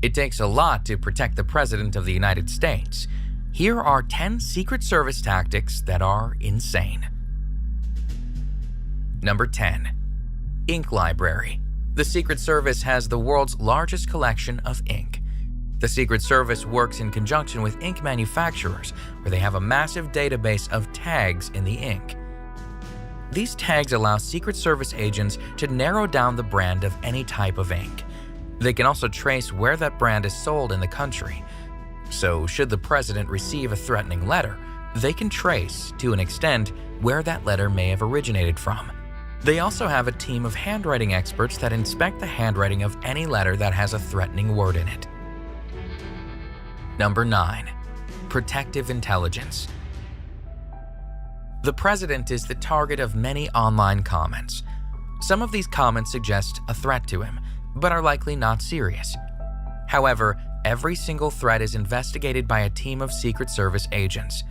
It takes a lot to protect the President of the United States. Here are 10 Secret Service tactics that are insane. Number 10. Ink Library. The Secret Service has the world's largest collection of ink. The Secret Service works in conjunction with ink manufacturers, where they have a massive database of tags in the ink. These tags allow Secret Service agents to narrow down the brand of any type of ink. They can also trace where that brand is sold in the country. So, should the president receive a threatening letter, they can trace, to an extent, where that letter may have originated from. They also have a team of handwriting experts that inspect the handwriting of any letter that has a threatening word in it. Number 9. Protective intelligence. The president is the target of many online comments. Some of these comments suggest a threat to him, but are likely not serious. However, every single threat is investigated by a team of Secret Service agents.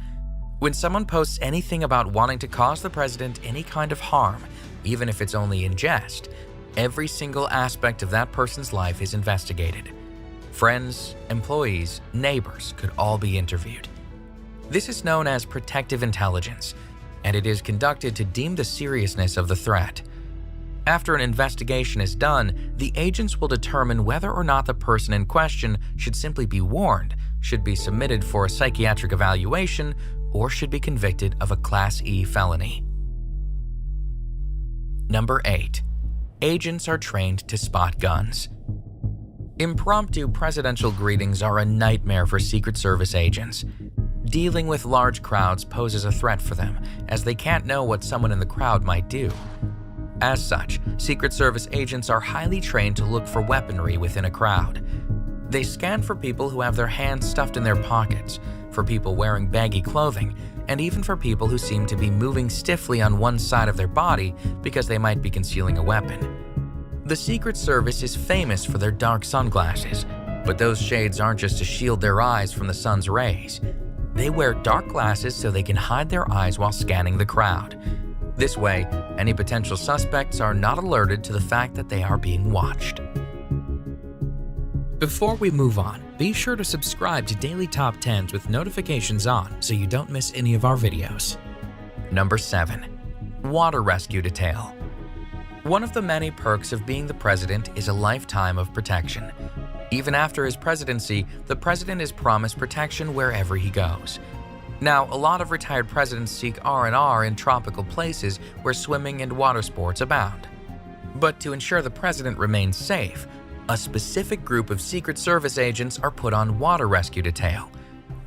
When someone posts anything about wanting to cause the president any kind of harm, even if it's only in jest, every single aspect of that person's life is investigated. Friends, employees, neighbors could all be interviewed. This is known as protective intelligence, and it is conducted to deem the seriousness of the threat. After an investigation is done, the agents will determine whether or not the person in question should simply be warned, should be submitted for a psychiatric evaluation, or should be convicted of a Class E felony. Number 8. Agents are trained to spot guns. Impromptu presidential greetings are a nightmare for Secret Service agents. Dealing with large crowds poses a threat for them, as they can't know what someone in the crowd might do. As such, Secret Service agents are highly trained to look for weaponry within a crowd. They scan for people who have their hands stuffed in their pockets, for people wearing baggy clothing, and even for people who seem to be moving stiffly on one side of their body because they might be concealing a weapon. The Secret Service is famous for their dark sunglasses, but those shades aren't just to shield their eyes from the sun's rays. They wear dark glasses so they can hide their eyes while scanning the crowd. This way, any potential suspects are not alerted to the fact that they are being watched. Before we move on, be sure to subscribe to Daily Top 10s with notifications on so you don't miss any of our videos. Number 7. Water Rescue Detail. One of the many perks of being the president is a lifetime of protection. Even after his presidency, the president is promised protection wherever he goes. Now, a lot of retired presidents seek R&R in tropical places where swimming and water sports abound. But to ensure the president remains safe, a specific group of Secret Service agents are put on water rescue detail.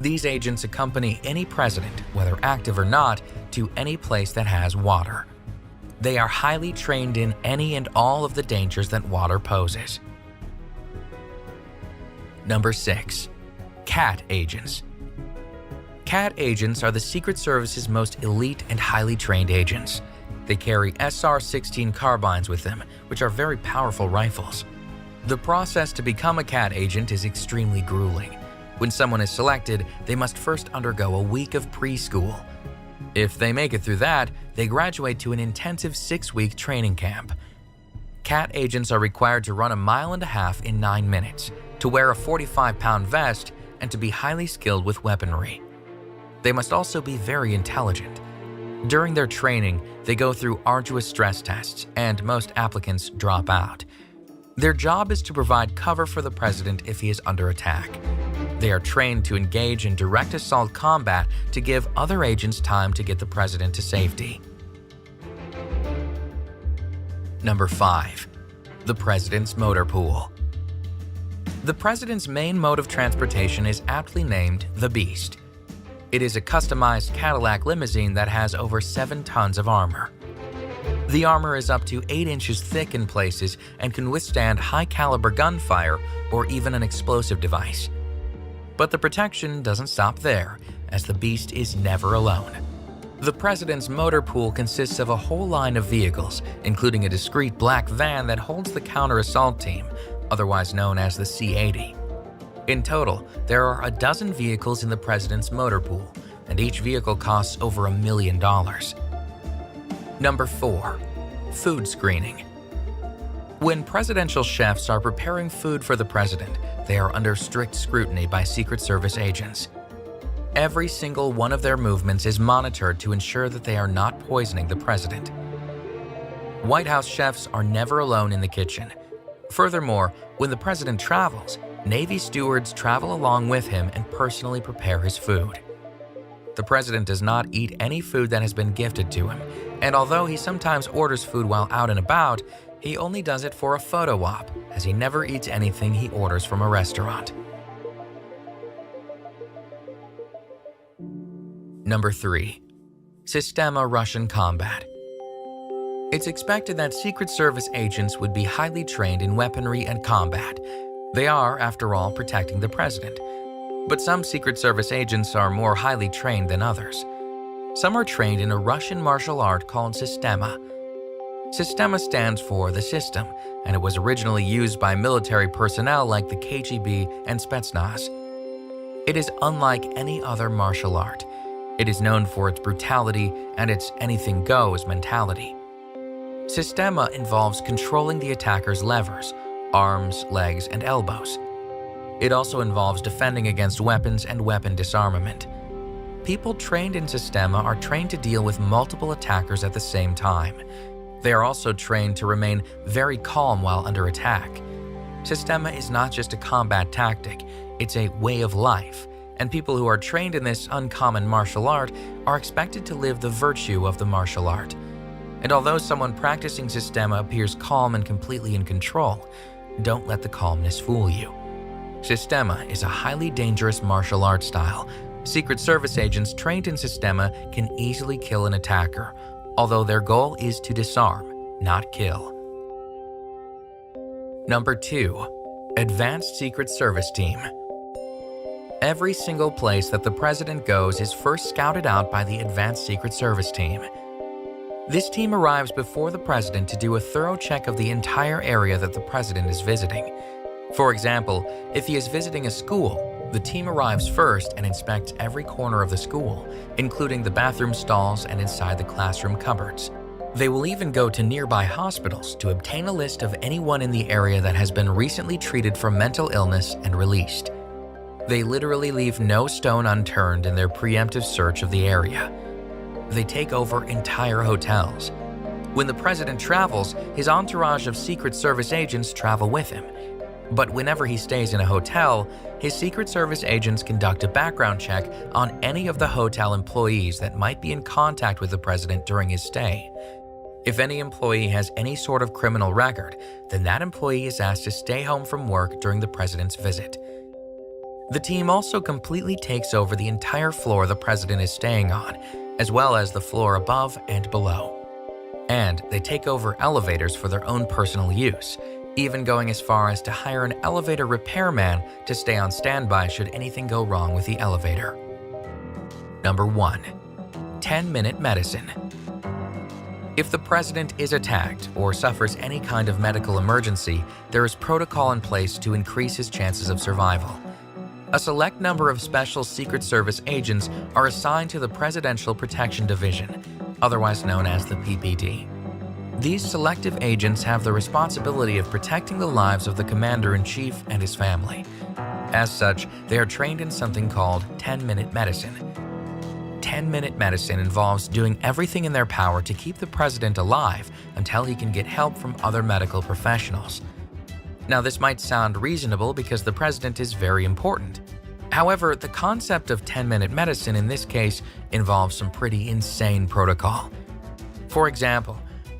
These agents accompany any president, whether active or not, to any place that has water. They are highly trained in any and all of the dangers that water poses. Number 6. CAT agents. CAT agents are the Secret Service's most elite and highly trained agents. They carry SR-16 carbines with them, which are very powerful rifles. The process to become a CAT agent is extremely grueling. When someone is selected, they must first undergo a week of preschool. If they make it through that, they graduate to an intensive 6-week training camp. CAT agents are required to run 1.5 miles in 9 minutes, to wear a 45-pound vest, and to be highly skilled with weaponry. They must also be very intelligent. During their training, they go through arduous stress tests, and most applicants drop out. Their job is to provide cover for the president if he is under attack. They are trained to engage in direct assault combat to give other agents time to get the president to safety. Number 5. The President's Motor Pool. The president's main mode of transportation is aptly named the Beast. It is a customized Cadillac limousine that has over 7 tons of armor. The armor is up to 8 inches thick in places and can withstand high-caliber gunfire or even an explosive device. But the protection doesn't stop there, as the Beast is never alone. The president's motor pool consists of a whole line of vehicles, including a discreet black van that holds the counter-assault team, otherwise known as the C-80. In total, there are 12 vehicles in the president's motor pool, and each vehicle costs over $1 million. Number 4. Food screening. When presidential chefs are preparing food for the president, they are under strict scrutiny by Secret Service agents. Every single one of their movements is monitored to ensure that they are not poisoning the president. White House chefs are never alone in the kitchen. Furthermore, when the president travels, Navy stewards travel along with him and personally prepare his food. The president does not eat any food that has been gifted to him, and although he sometimes orders food while out and about, he only does it for a photo op, as he never eats anything he orders from a restaurant. Number 3. Systema Russian Combat. It's expected that Secret Service agents would be highly trained in weaponry and combat. They are, after all, protecting the president. But some Secret Service agents are more highly trained than others. Some are trained in a Russian martial art called Systema. Systema stands for the system, and it was originally used by military personnel like the KGB and Spetsnaz. It is unlike any other martial art. It is known for its brutality and its anything goes mentality. Systema involves controlling the attacker's levers, arms, legs, and elbows. It also involves defending against weapons and weapon disarmament. People trained in Systema are trained to deal with multiple attackers at the same time. They are also trained to remain very calm while under attack. Systema is not just a combat tactic, it's a way of life, and people who are trained in this uncommon martial art are expected to live the virtue of the martial art. And although someone practicing Systema appears calm and completely in control, don't let the calmness fool you. Systema is a highly dangerous martial art style. Secret Service agents trained in Systema can easily kill an attacker, although their goal is to disarm, not kill. Number 2. Advanced Secret Service Team. Every single place that the president goes is first scouted out by the Advanced Secret Service Team. This team arrives before the president to do a thorough check of the entire area that the president is visiting. For example, if he is visiting a school, the team arrives first and inspects every corner of the school, including the bathroom stalls and inside the classroom cupboards. They will even go to nearby hospitals to obtain a list of anyone in the area that has been recently treated for mental illness and released. They literally leave no stone unturned in their preemptive search of the area. They take over entire hotels. When the president travels, his entourage of Secret Service agents travel with him. But whenever he stays in a hotel, his Secret Service agents conduct a background check on any of the hotel employees that might be in contact with the president during his stay. If any employee has any sort of criminal record, then that employee is asked to stay home from work during the president's visit. The team also completely takes over the entire floor the president is staying on, as well as the floor above and below. And they take over elevators for their own personal use, even going as far as to hire an elevator repairman to stay on standby should anything go wrong with the elevator. Number 1. 10-minute medicine. If the president is attacked or suffers any kind of medical emergency, there is protocol in place to increase his chances of survival. A select number of special Secret Service agents are assigned to the Presidential Protection Division, otherwise known as the PPD. These selective agents have the responsibility of protecting the lives of the Commander-in-Chief and his family. As such, they are trained in something called 10-minute medicine. 10-minute medicine involves doing everything in their power to keep the president alive until he can get help from other medical professionals. Now, this might sound reasonable because the president is very important. However, the concept of 10-minute medicine in this case involves some pretty insane protocol. For example,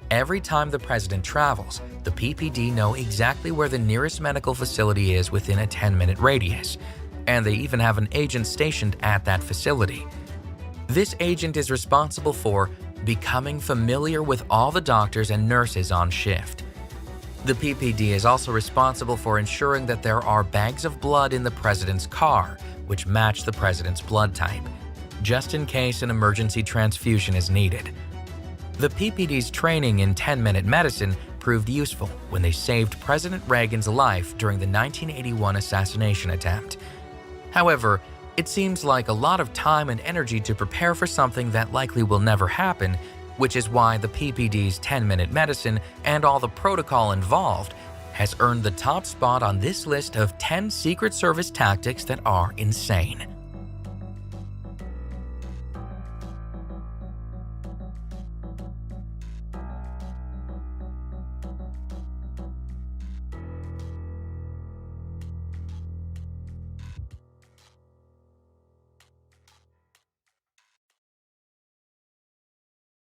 every time the president travels, the PPD know exactly where the nearest medical facility is within a 10-minute radius, and they even have an agent stationed at that facility. This agent is responsible for becoming familiar with all the doctors and nurses on shift. The PPD is also responsible for ensuring that there are bags of blood in the president's car, which match the president's blood type, just in case an emergency transfusion is needed. The PPD's training in 10-minute medicine proved useful when they saved President Reagan's life during the 1981 assassination attempt. However, it seems like a lot of time and energy to prepare for something that likely will never happen, which is why the PPD's 10-minute medicine and all the protocol involved has earned the top spot on this list of 10 Secret Service tactics that are insane.